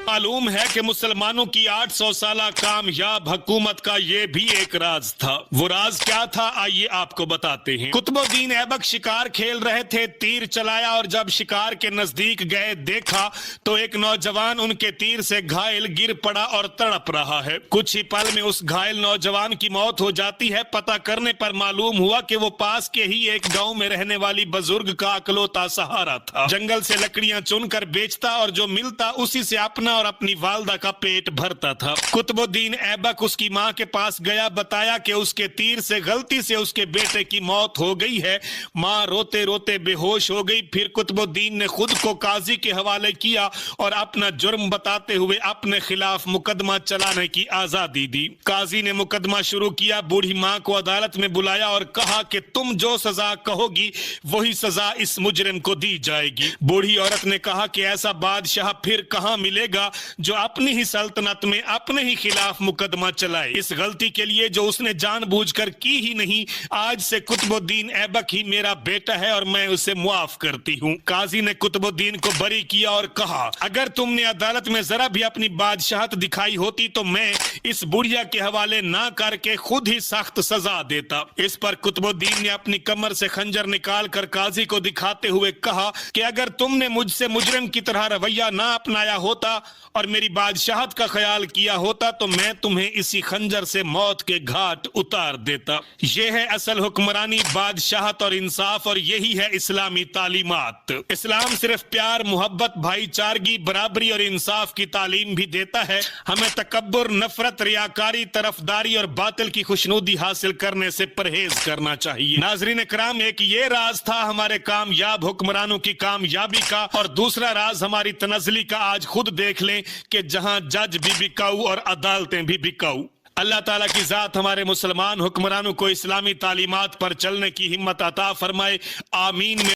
मालूम है कि मुसलमानों की 800 साला कामयाब हुकूमत का ये भी एक राज था। वो राज क्या था, आइए आपको बताते हैं। कुतुबुद्दीन ऐबक शिकार खेल रहे थे, तीर चलाया और जब शिकार के नजदीक गए देखा तो एक नौजवान उनके तीर से घायल गिर पड़ा और तड़प रहा है। कुछ ही पल में उस घायल नौजवान की मौत हो जाती है। पता करने पर मालूम हुआ कि वो पास के ही एक गांव में रहने वाली बुजुर्ग का अकलौता सहारा था। जंगल से लकड़ियां चुनकर बेचता और जो मिलता उसी से अपना और अपनी वालदा का पेट भरता था। कुतुबुद्दीन ऐबक उसकी मां के पास गया, बताया कि उसके तीर से गलती से उसके बेटे की मौत हो गई है। मां रोते रोते बेहोश हो गई। फिर कुतुबुद्दीन ने खुद को काजी के हवाले किया और अपना जुर्म बताते हुए अपने खिलाफ मुकदमा चलाने की आजादी दी। काजी ने मुकदमा शुरू किया। बूढ़ी मां को अदालत में बुलाया और कहा कि तुम जो सजा कहोगी वही सजा इस मुजरिम को दी जाएगी। बूढ़ी औरत ने कहा कि ऐसा बादशाह फिर कहां मिलेगा जो अपनी ही सल्तनत में अपने ही खिलाफ मुकदमा चलाए। इस गलती के लिए जो उसने जानबूझकर की ही नहीं, आज से कुतुबुद्दीन ऐबक ही मेरा बेटा है और मैं उसे मुआफ करती हूँ। काजी ने कुतुबुद्दीन को बरी किया और कहा, अगर तुमने अदालत में जरा भी अपनी बादशाहत दिखाई होती तो मैं इस बुढ़िया के हवाले ना करके खुद ही सख्त सजा देता। इस पर कुतुबुद्दीन ने अपनी कमर से खंजर निकाल कर काजी को दिखाते हुए कहा कि अगर तुमने मुझसे मुजरिम की तरह रवैया ना अपनाया होता और मेरी बादशाहत का ख्याल किया होता तो मैं तुम्हें इसी खंजर से मौत के घाट उतार देता। यह है असल हुक्मरानी, बादशाहत और इंसाफ, और यही है इस्लामी तालीमात। इस्लाम सिर्फ प्यार, मोहब्बत, भाईचारगी, बराबरी और इंसाफ की तालीम भी देता है। हमें तकब्बुर, नफरत, रियाकारी, तरफदारी और बातिल की खुशनुदी हासिल करने से परहेज करना चाहिए। नाज़रीन इकराम, एक ये राज था हमारे कामयाब हुक्मरानों की कामयाबी का, और दूसरा राज हमारी तनज़ली का। आज खुद देख लें कि जहां जज भी बिकाऊ और अदालतें भी बिकाऊ। अल्लाह ताला की जात हमारे मुसलमान हुक्मरानों को इस्लामी तालीमात पर चलने की हिम्मत अता फरमाए। आमीन।